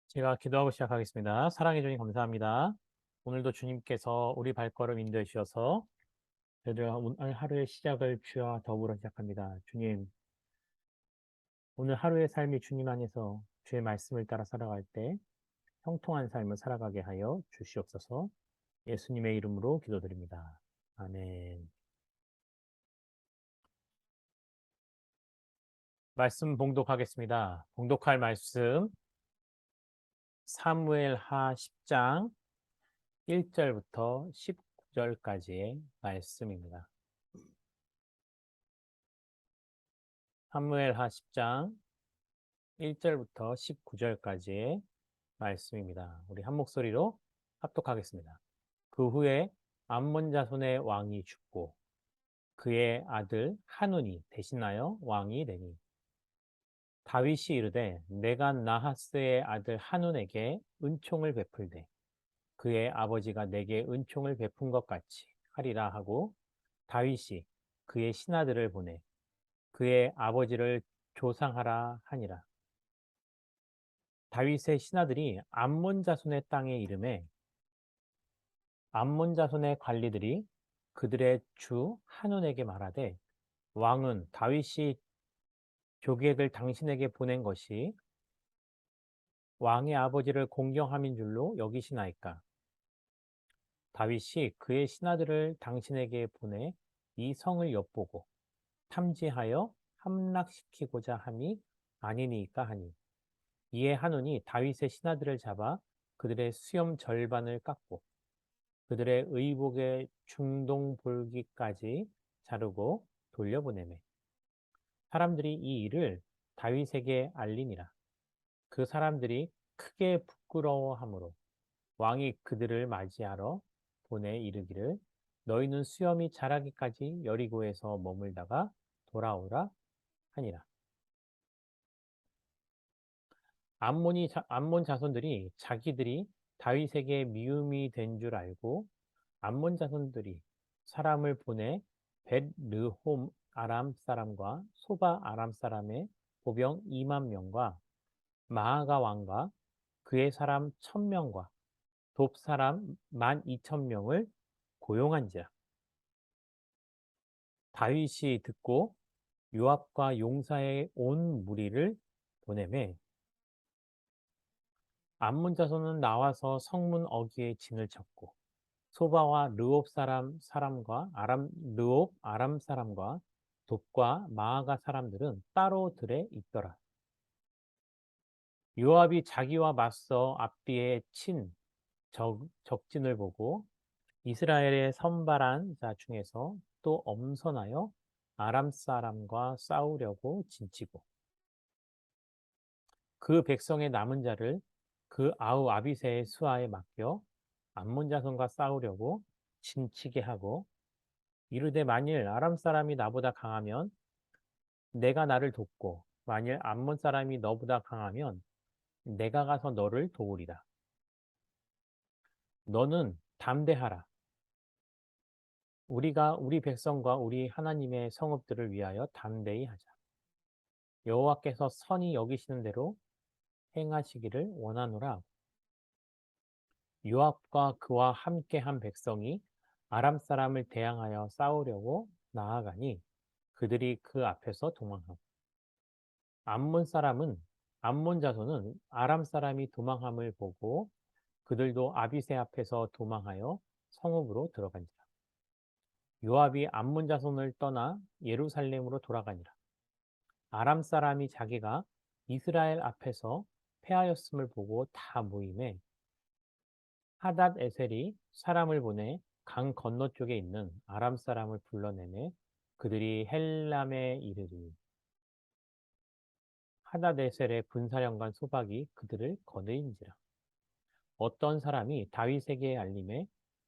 제가 기도하고 시작하겠습니다. 사랑해 주님 감사합니다. 오늘도 주님께서 우리 발걸음 인도해 주셔서 저희들 오늘 하루의 시작을 주와 더불어 시작합니다. 주님, 오늘 하루의 삶이 주님 안에서 주의 말씀을 따라 살아갈 때 형통한 삶을 살아가게 하여 주시옵소서. 예수님의 이름으로 기도드립니다. 아멘. 말씀 봉독하겠습니다. 봉독할 말씀 사무엘하 10장 1절부터 19절까지의 말씀입니다. 사무엘하 10장 1절부터 19절까지의 말씀입니다. 우리 한 목소리로 합독하겠습니다. 그 후에 암몬 자손의 왕이 죽고 그의 아들 한운이 대신하여 왕이 되니 다윗이 이르되 내가 나하스의 아들 한운에게 은총을 베풀되 그의 아버지가 내게 은총을 베푼 것 같이 하리라 하고 다윗이 그의 신하들을 보내 그의 아버지를 조상하라 하니라. 다윗의 신하들이 암몬 자손의 땅에 이름에 암몬 자손의 관리들이 그들의 주 한온에게 말하되 왕은 다윗이 조객을 당신에게 보낸 것이 왕의 아버지를 공경함인 줄로 여기시나이까. 다윗이 그의 신하들을 당신에게 보내 이 성을 엿보고 탐지하여 함락시키고자 함이 아니니까 하니 이에 한온이 다윗의 신하들을 잡아 그들의 수염 절반을 깎고 그들의 의복의 중동 볼기까지 자르고 돌려보내매 사람들이 이 일을 다윗에게 알리니라. 그 사람들이 크게 부끄러워하므로 왕이 그들을 맞이하러 보내 이르기를 너희는 수염이 자라기까지 여리고에서 머물다가 돌아오라 하니라. 암몬 자손들이 자기들이 다윗에게 미움이 된 줄 알고 암몬 자손들이 사람을 보내 벳르홈 아람 사람과 소바 아람 사람의 보병 2만 명과 마아가 왕과 그의 사람 1,000명과 돕 사람 12,000명을 고용한지라. 다윗이 듣고 요압과 용사의 온 무리를 보내매 암몬 자손은 나와서 성문 어귀에 진을 쳤고 소바와 르옵 사람과 르옵 아람 사람과 돕과 마아가 사람들은 따로 들에 있더라. 요압이 자기와 맞서 앞뒤에 친 적진을 보고 이스라엘의 선발한 자 중에서 또 엄선하여 아람 사람과 싸우려고 진치고 그 백성의 남은 자를 그 아우 아비새의 수하에 맡겨 암몬 자손과 싸우려고 진치게 하고 이르되 만일 아람 사람이 나보다 강하면 내가 나를 돕고 만일 암몬 사람이 너보다 강하면 내가 가서 너를 도우리라. 너는 담대하라. 우리가 우리 백성과 우리 하나님의 성읍들을 위하여 담대히 하자. 여호와께서 선히 여기시는 대로 행하시기를 원하노라. 요압과 그와 함께한 백성이 아람 사람을 대항하여 싸우려고 나아가니 그들이 그 앞에서 도망하고 암몬 자손은 아람 사람이 도망함을 보고 그들도 아비새 앞에서 도망하여 성읍으로 들어간지라. 요압이 암몬 자손을 떠나 예루살렘으로 돌아가니라. 아람 사람이 자기가 이스라엘 앞에서 패하였음을 보고 다 모임에 하닷 에셀이 사람을 보내 강 건너쪽에 있는 아람 사람을 불러내매 그들이 헬람에 이르니 하닷 에셀의 군사령관 소박이 그들을 거느린지라. 어떤 사람이 다윗에게 알림해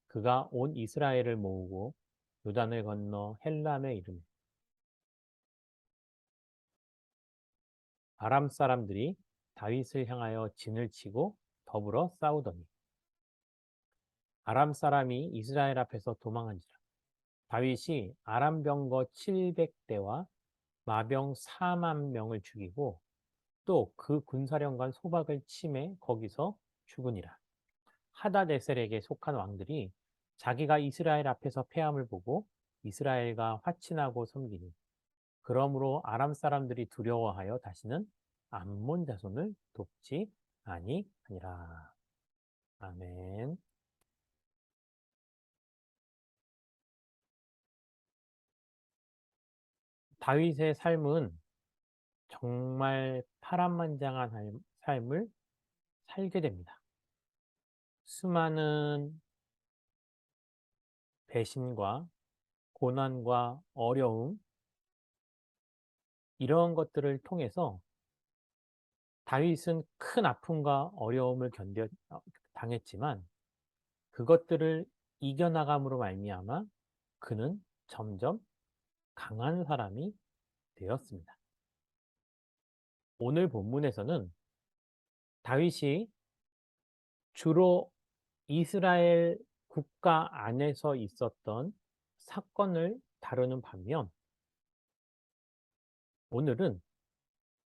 그가 온 이스라엘을 모으고 요단을 건너 헬람에 이르매 아람 사람들이 다윗을 향하여 진을 치고 더불어 싸우더니 아람 사람이 이스라엘 앞에서 도망한지라. 다윗이 아람 병거 700대와 마병 4만 명을 죽이고 또 그 군사령관 소박을 침해 거기서 죽으니라. 하다데셀에게 속한 왕들이 자기가 이스라엘 앞에서 패함을 보고 이스라엘과 화친하고 섬기니 그러므로 아람 사람들이 두려워하여 다시는 암몬 자손을 돕지 아니하니라. 아멘. 다윗의 삶은 정말 파란만장한 삶을 살게 됩니다. 수많은 배신과 고난과 어려움, 이런 것들을 통해서 다윗은 큰 아픔과 어려움을 당했지만 그것들을 이겨나감으로 말미암아 그는 점점 강한 사람이 되었습니다. 오늘 본문에서는 다윗이 주로 이스라엘 국가 안에서 있었던 사건을 다루는 반면 오늘은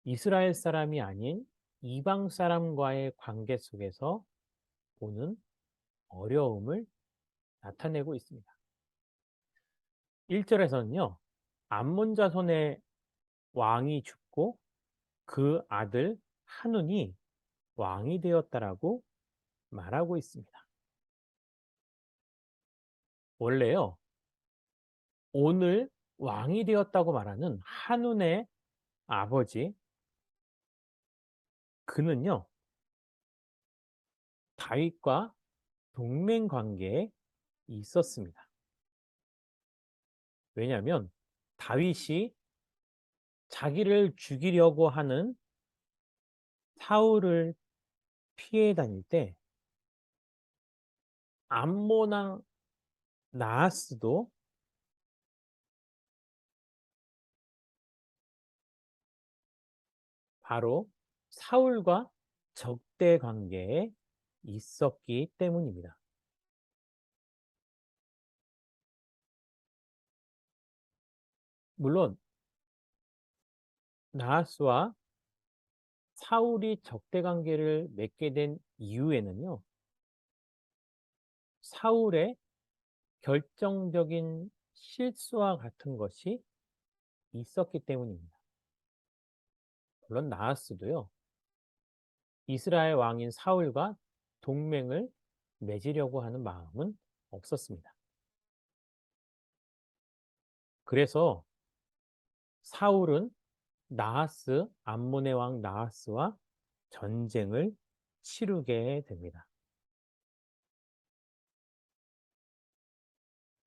이스라엘 사람이 아닌 이방 사람과의 관계 속에서 오는 어려움을 나타내고 있습니다. 1절에서는요, 암몬 자손의 왕이 죽고 그 아들 한운이 왕이 되었다라고 말하고 있습니다. 원래요, 오늘 왕이 되었다고 말하는 한운의 아버지, 그는요, 다윗과 동맹 관계에 있었습니다. 왜냐하면 다윗이 자기를 죽이려고 하는 사울을 피해 다닐 때 암몬 왕 나하스도 바로 사울과 적대 관계에 있었기 때문입니다. 물론 나하스와 사울이 적대 관계를 맺게 된 이유에는요, 사울의 결정적인 실수와 같은 것이 있었기 때문입니다. 물론 나하스도요, 이스라엘 왕인 사울과 동맹을 맺으려고 하는 마음은 없었습니다. 그래서 사울은 암몬의 왕 나하스와 전쟁을 치르게 됩니다.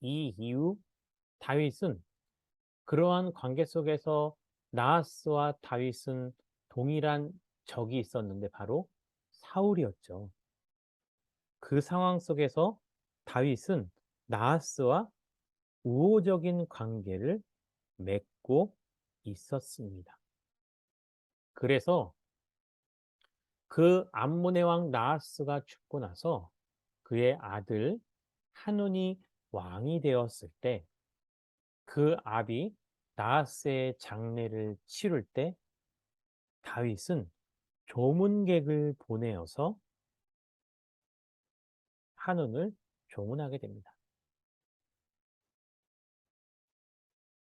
이 이후 다윗은 그러한 관계 속에서 나하스와 다윗은 동일한 적이 있었는데 바로 사울이었죠. 그 상황 속에서 다윗은 나하스와 우호적인 관계를 맺고 있었습니다. 그래서 그 암몬의 왕 나하스가 죽고 나서 그의 아들 한운이 왕이 되었을 때 그 아비 나하스의 장례를 치를 때 다윗은 조문객을 보내어서 한운을 조문하게 됩니다.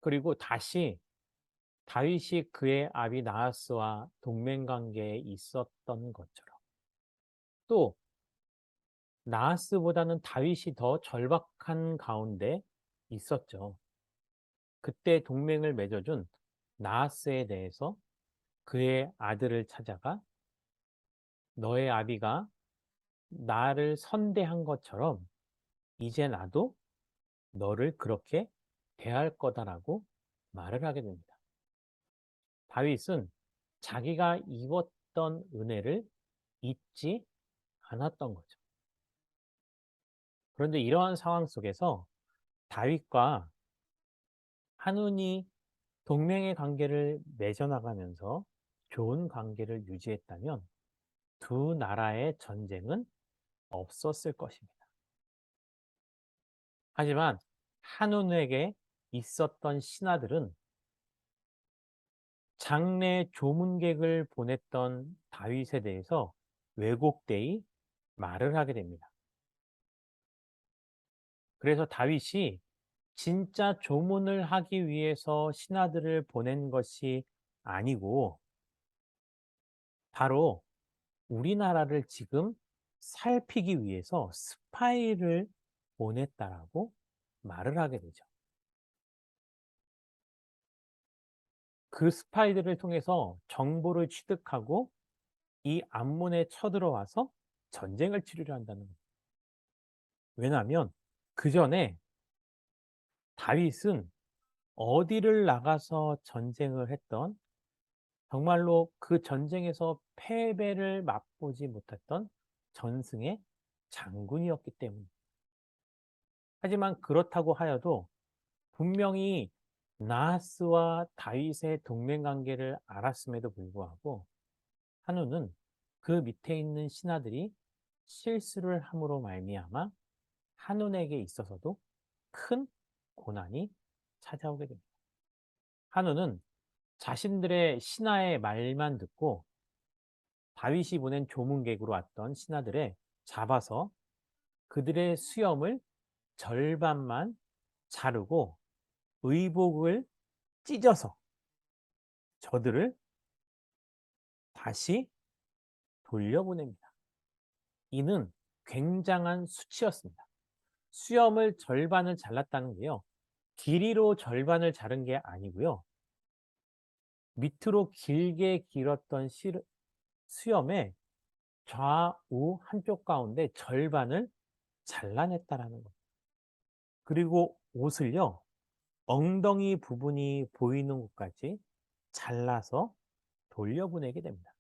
그리고 다시 다윗이 그의 아비 나하스와 동맹 관계에 있었던 것처럼 또 나하스보다는 다윗이 더 절박한 가운데 있었죠. 그때 동맹을 맺어준 나하스에 대해서 그의 아들을 찾아가 너의 아비가 나를 선대한 것처럼 이제 나도 너를 그렇게 대할 거다라고 말을 하게 됩니다. 다윗은 자기가 입었던 은혜를 잊지 않았던 거죠. 그런데 이러한 상황 속에서 다윗과 한운이 동맹의 관계를 맺어나가면서 좋은 관계를 유지했다면 두 나라의 전쟁은 없었을 것입니다. 하지만 한운에게 있었던 신하들은 장래 조문객을 보냈던 다윗에 대해서 왜곡되이 말을 하게 됩니다. 그래서 다윗이 진짜 조문을 하기 위해서 신하들을 보낸 것이 아니고 바로 우리나라를 지금 살피기 위해서 스파이를 보냈다라고 말을 하게 되죠. 그 스파이들을 통해서 정보를 취득하고 이 암몬에 쳐들어와서 전쟁을 치르려 한다는 거예요. 왜냐하면 그 전에 다윗은 어디를 나가서 전쟁을 했던 정말로 그 전쟁에서 패배를 맛보지 못했던 전승의 장군이었기 때문입니다. 하지만 그렇다고 하여도 분명히 나하스와 다윗의 동맹 관계를 알았음에도 불구하고 한우는 그 밑에 있는 신하들이 실수를 함으로 말미암아 한운에게 있어서도 큰 고난이 찾아오게 됩니다. 한우는 자신들의 신하의 말만 듣고 다윗이 보낸 조문객으로 왔던 신하들을 잡아서 그들의 수염을 절반만 자르고 의복을 찢어서 저들을 다시 돌려보냅니다. 이는 굉장한 수치였습니다. 수염을 절반을 잘랐다는 게요. 길이로 절반을 자른 게 아니고요. 밑으로 길게 길었던 수염의 좌우 한쪽 가운데 절반을 잘라냈다라는 거예요. 그리고 옷을요. 엉덩이 부분이 보이는 곳까지 잘라서 돌려보내게 됩니다.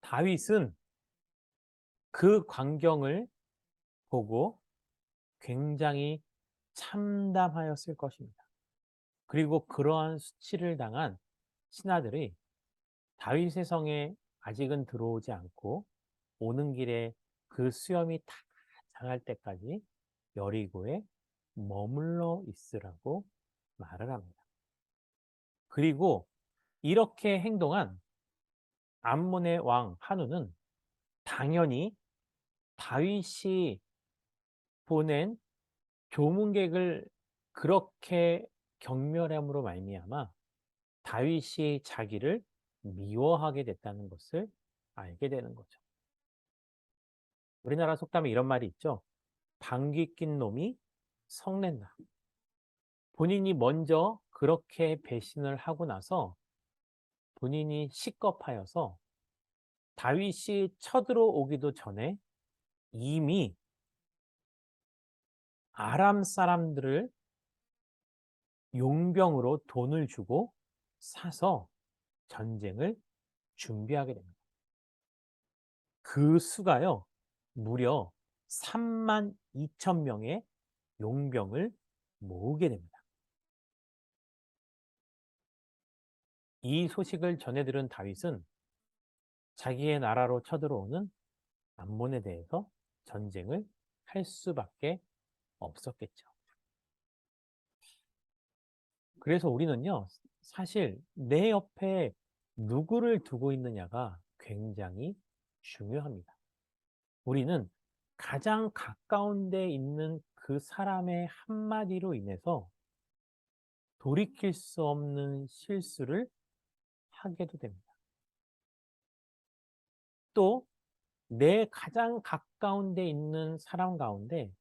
다윗은 그 광경을 보고 굉장히 참담하였을 것입니다. 그리고 그러한 수치를 당한 신하들이 다윗의 성에 아직은 들어오지 않고 오는 길에 그 수염이 다 자랄 때까지 여리고에 머물러 있으라고 말을 합니다. 그리고 이렇게 행동한 암몬의 왕 한우는 당연히 다윗이 보낸 조문객을 그렇게 경멸함으로 말미암아 다윗이 자기를 미워하게 됐다는 것을 알게 되는 거죠. 우리나라 속담에 이런 말이 있죠. 방귀 낀 놈이 성낸다. 본인이 먼저 그렇게 배신을 하고 나서 본인이 식겁하여서 다윗이 쳐들어오기도 전에 이미 아람 사람들을 용병으로 돈을 주고 사서 전쟁을 준비하게 됩니다. 그 수가요, 무려 3만 2천 명의 용병을 모으게 됩니다. 이 소식을 전해 들은 다윗은 자기의 나라로 쳐들어오는 암몬에 대해서 전쟁을 할 수밖에 없었겠죠. 그래서 우리는요, 사실 내 옆에 누구를 두고 있느냐가 굉장히 중요합니다. 우리는 가장 가까운 데 있는 그 사람의 한마디로 인해서 돌이킬 수 없는 실수를 하게도 됩니다. 또 내 가장 가까운 데 있는 사람 가운데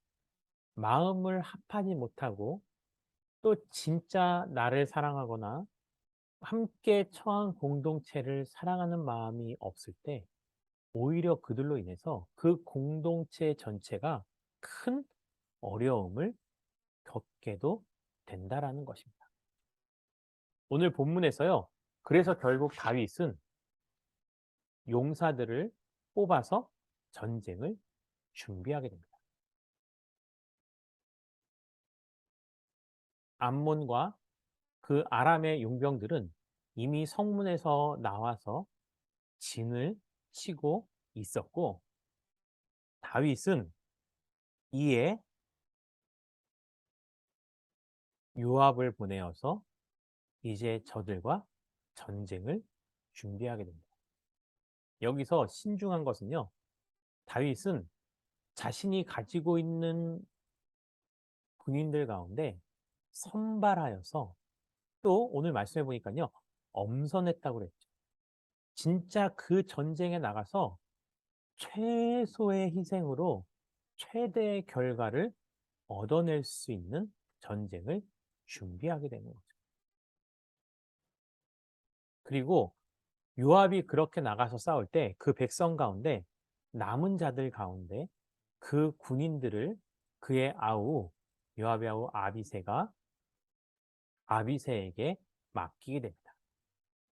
마음을 합하지 못하고 또 진짜 나를 사랑하거나 함께 처한 공동체를 사랑하는 마음이 없을 때 오히려 그들로 인해서 그 공동체 전체가 큰 어려움을 겪게도 된다라는 것입니다. 오늘 본문에서요. 그래서 결국 다윗은 용사들을 뽑아서 전쟁을 준비하게 됩니다. 암몬과 그 아람의 용병들은 이미 성문에서 나와서 진을 치고 있었고 다윗은 이에 요압을 보내어서 이제 저들과 전쟁을 준비하게 됩니다. 여기서 신중한 것은요. 다윗은 자신이 가지고 있는 군인들 가운데 선발하여서 또 오늘 말씀해 보니까요. 엄선했다고 그랬죠. 진짜 그 전쟁에 나가서 최소의 희생으로 최대의 결과를 얻어낼 수 있는 전쟁을 준비하게 되는 거죠. 그리고 요압이 그렇게 나가서 싸울 때 그 백성 가운데 남은 자들 가운데 그 군인들을 그의 아우 요압의 아우 아비새가 아비새에게 맡기게 됩니다.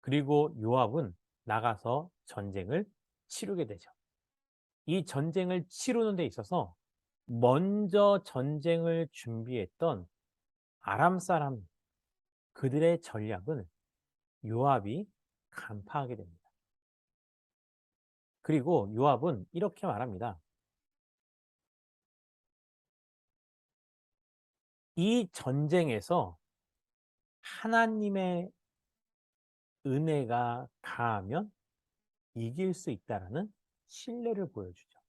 그리고 요압은 나가서 전쟁을 치르게 되죠. 이 전쟁을 치르는 데 있어서 먼저 전쟁을 준비했던 아람 사람 그들의 전략은 요압이 간파하게 됩니다. 그리고 요압은 이렇게 말합니다. 이 전쟁에서 하나님의 은혜가 가하면 이길 수 있다라는 신뢰를 보여주죠.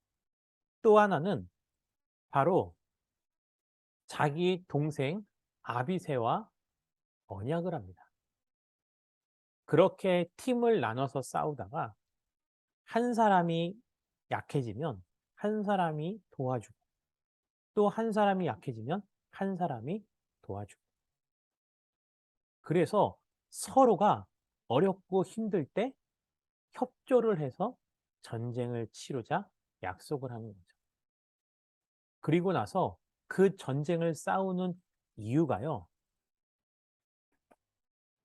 또 하나는 바로 자기 동생 아비새와 언약을 합니다. 그렇게 팀을 나눠서 싸우다가 한 사람이 약해지면 한 사람이 도와주고 또 한 사람이 약해지면 한 사람이 도와주고 그래서 서로가 어렵고 힘들 때 협조를 해서 전쟁을 치르자 약속을 하는 거죠. 그리고 나서 그 전쟁을 싸우는 이유가요.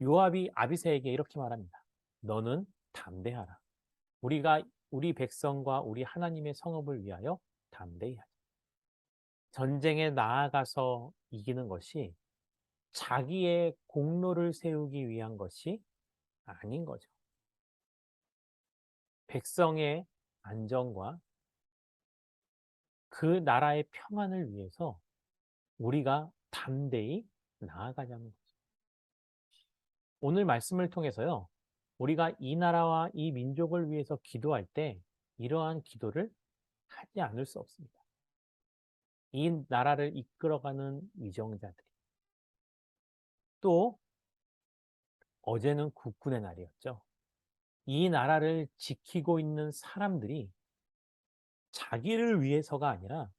요압이 아비새에게 이렇게 말합니다. 너는 담대하라. 우리가 우리 백성과 우리 하나님의 성읍을 위하여 담대히 하자. 전쟁에 나아가서 이기는 것이 자기의 공로를 세우기 위한 것이 아닌 거죠. 백성의 안정과 그 나라의 평안을 위해서 우리가 담대히 나아가자는 거죠. 오늘 말씀을 통해서요. 우리가 이 나라와 이 민족을 위해서 기도할 때 이러한 기도를 하지 않을 수 없습니다. 이 나라를 이끌어가는 위정자들이 또 어제는 국군의 날이었죠. 이 나라를 지키고 있는 사람들이 자기를 위해서가 아니라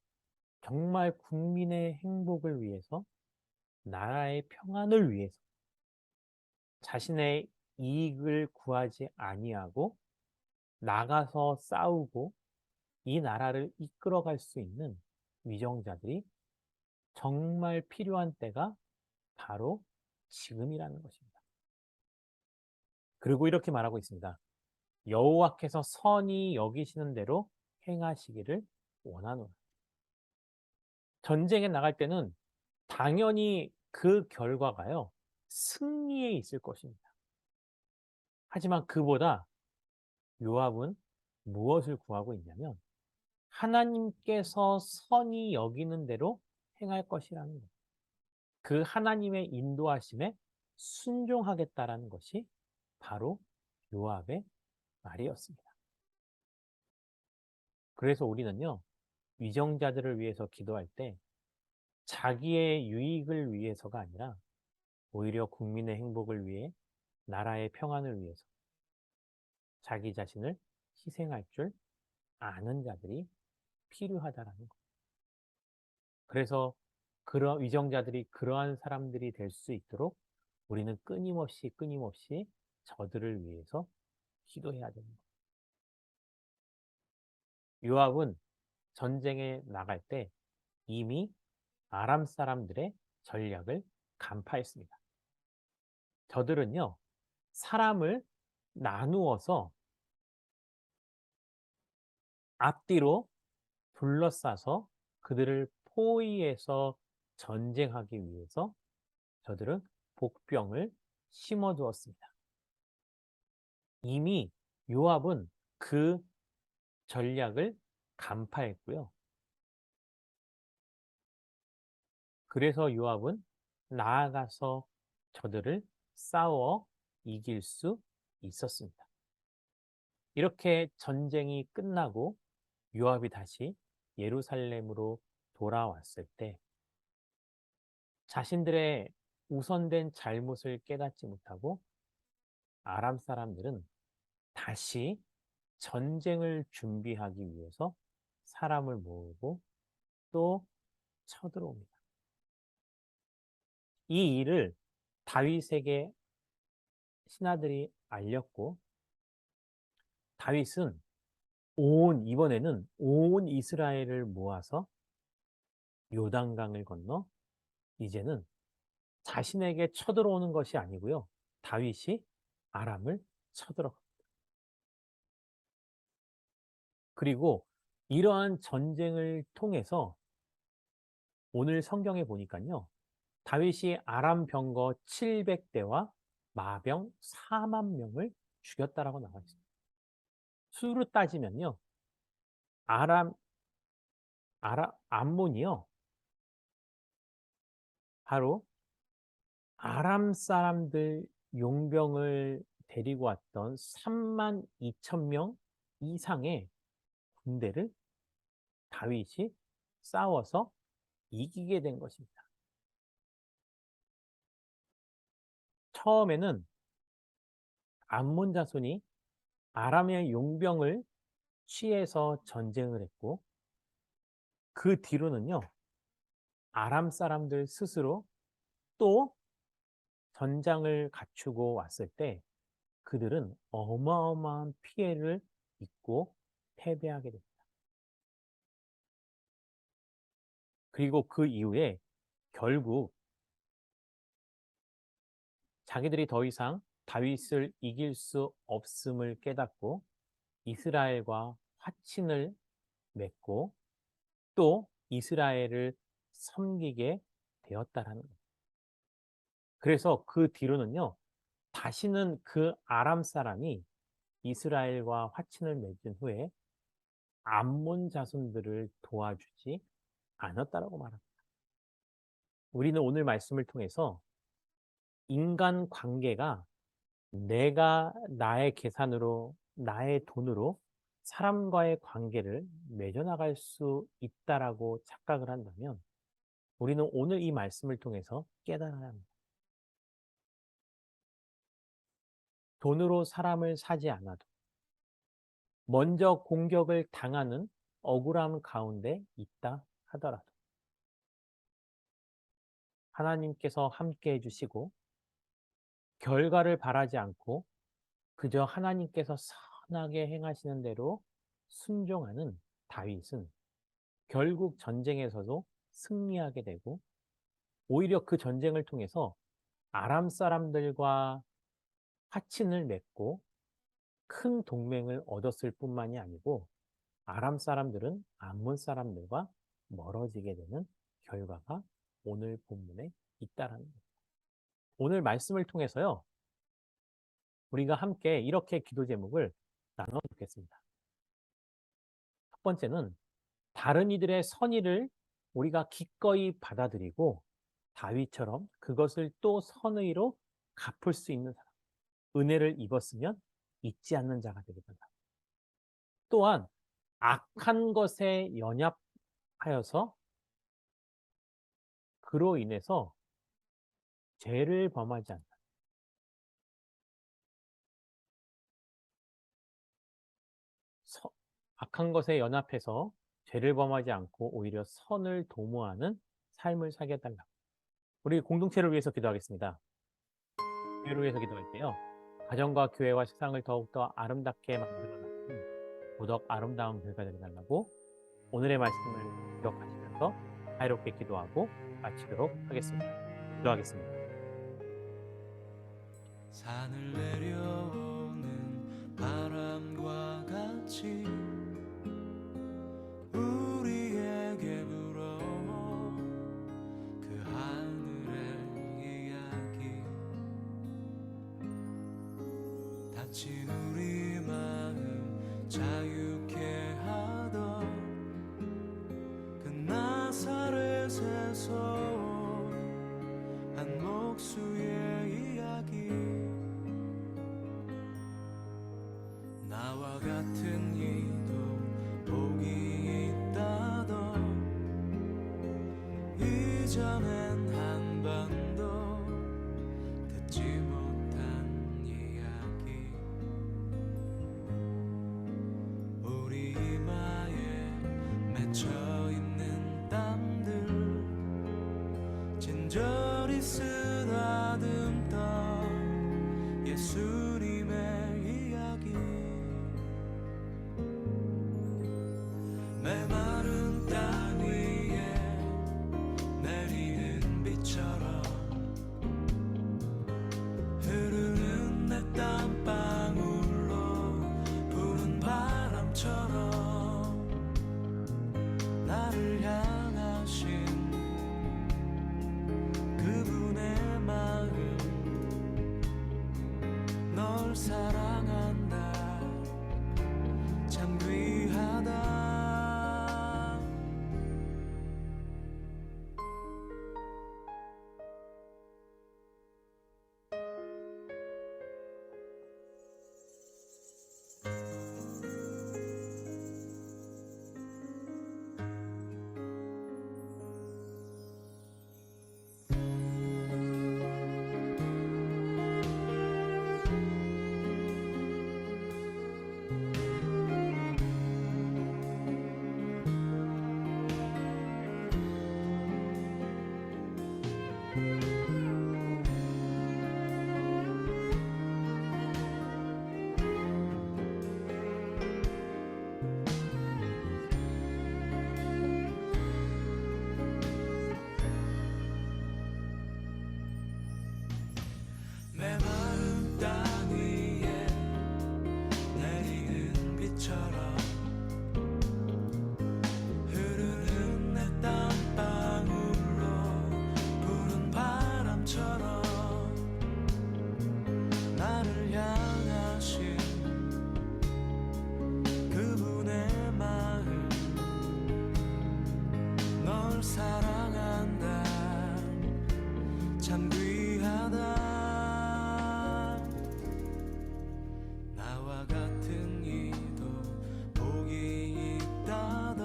정말 국민의 행복을 위해서 나라의 평안을 위해서 자신의 이익을 구하지 아니하고 나가서 싸우고 이 나라를 이끌어갈 수 있는 위정자들이 정말 필요한 때가 바로 지금이라는 것입니다. 그리고 이렇게 말하고 있습니다. 여호와께서 선히 여기시는 대로 행하시기를 원하노라. 전쟁에 나갈 때는 당연히 그 결과가요, 승리에 있을 것입니다. 하지만 그보다 요압은 무엇을 구하고 있냐면 하나님께서 선히 여기는 대로 행할 것이라는 것. 그 하나님의 인도하심에 순종하겠다라는 것이 바로 요압의 말이었습니다. 그래서 우리는요, 위정자들을 위해서 기도할 때 자기의 유익을 위해서가 아니라 오히려 국민의 행복을 위해 나라의 평안을 위해서 자기 자신을 희생할 줄 아는 자들이 필요하다라는 것. 그래서 그런 위정자들이 그러한 사람들이 될 수 있도록 우리는 끊임없이 저들을 위해서 기도해야 됩니다. 요압은 전쟁에 나갈 때 이미 아람 사람들의 전략을 간파했습니다. 저들은요, 사람을 나누어서 앞뒤로 둘러싸서 그들을 포위해서 전쟁하기 위해서 저들은 복병을 심어두었습니다. 이미 요압은 그 전략을 간파했고요. 그래서 요압은 나아가서 저들을 싸워 이길 수 있었습니다. 이렇게 전쟁이 끝나고 요압이 다시 예루살렘으로 돌아왔을 때 자신들의 우선된 잘못을 깨닫지 못하고 아람 사람들은 다시 전쟁을 준비하기 위해서 사람을 모으고 또 쳐들어옵니다. 이 일을 다윗에게 신하들이 알렸고 다윗은 이번에는 온 이스라엘을 모아서 요단강을 건너 이제는 자신에게 쳐들어오는 것이 아니고요. 다윗이 아람을 쳐들어갑니다. 그리고 이러한 전쟁을 통해서 오늘 성경에 보니까요. 다윗이 아람 병거 700대와 마병 4만 명을 죽였다라고 나와 있습니다. 수로 따지면요. 암몬이요. 바로 아람 사람들 용병을 데리고 왔던 3만 2천 명 이상의 군대를 다윗이 싸워서 이기게 된 것입니다. 처음에는 암몬 자손이 아람의 용병을 취해서 전쟁을 했고 그 뒤로는요. 아람 사람들 스스로 또 전장을 갖추고 왔을 때 그들은 어마어마한 피해를 입고 패배하게 됩니다. 그리고 그 이후에 결국 자기들이 더 이상 다윗을 이길 수 없음을 깨닫고 이스라엘과 화친을 맺고 또 이스라엘을 섬기게 되었다라는 거예요. 그래서 그 뒤로는요. 다시는 그 아람 사람이 이스라엘과 화친을 맺은 후에 암몬 자손들을 도와주지 않았다라고 말합니다. 우리는 오늘 말씀을 통해서 인간 관계가 내가 나의 계산으로, 나의 돈으로 사람과의 관계를 맺어나갈 수 있다라고 착각을 한다면 우리는 오늘 이 말씀을 통해서 깨달아야 합니다. 돈으로 사람을 사지 않아도 먼저 공격을 당하는 억울함 가운데 있다 하더라도 하나님께서 함께 해주시고 결과를 바라지 않고 그저 하나님께서 선하게 행하시는 대로 순종하는 다윗은 결국 전쟁에서도 승리하게 되고 오히려 그 전쟁을 통해서 아람 사람들과 화친을 맺고 큰 동맹을 얻었을 뿐만이 아니고 아람 사람들은 암몬 사람들과 멀어지게 되는 결과가 오늘 본문에 있다라는 거예요. 오늘 말씀을 통해서요. 우리가 함께 이렇게 기도 제목을 나눠 보겠습니다. 첫 번째는 다른 이들의 선의를 우리가 기꺼이 받아들이고 다윗처럼 그것을 또 선의로 갚을 수 있는 사람. 은혜를 입었으면 잊지 않는 자가 되게 된다. 또한 악한 것에 연합하여서 그로 인해서 죄를 범하지 않는다. 악한 것에 연합해서 죄를 범하지 않고 오히려 선을 도모하는 삶을 살게 해달라. 우리 공동체를 위해서 기도하겠습니다. 교회를 위해서 기도할 때요. 가정과 교회와 세상을 더욱더 아름답게 만들어나가는 도덕 아름다운 교회가 되달라고 오늘의 말씀을 기억하시면서 자유롭게 기도하고 마치도록 하겠습니다. 기도하겠습니다. 산을 내려오는 바람과 같이 우리에게 불어온 그 하늘의 이야기 다친 우리 마음 자유케 하던 그 나사렛에서 한 목수의 이야기 이전엔 한 번도 듣지 못한 이야기 우리 이마에 맺혀있는 땀들 진저리 쓰다듬던 예수님의 이야기 메마른 땅 위에 내리는 비처럼 흐르는 내 땀방울로 부는 바람처럼 나를 향하신 그분의 마음 널 사랑한다 참 귀하다 메마른 땅 위에 내리는 비처럼 흐르는 내 땀방울로 부는 바람처럼 나를 향하신 그분의 마음 널 사랑한다 참 귀하다 나와 같은 이도 복이 있다던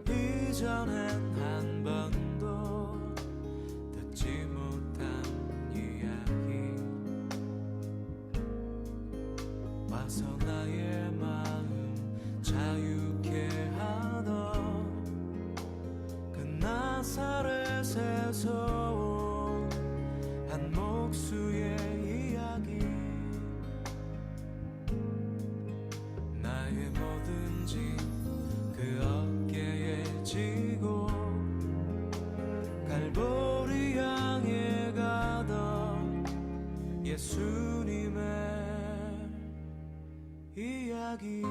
이전엔 한 번도 듣지 못한 이야기 와서 나의 마음 자유케 하던 그 나사렛에서 온 한 목수의 이야기 나의 모든 짐 그 어깨에 지고 갈보리 향해 가던 예수님의 이야기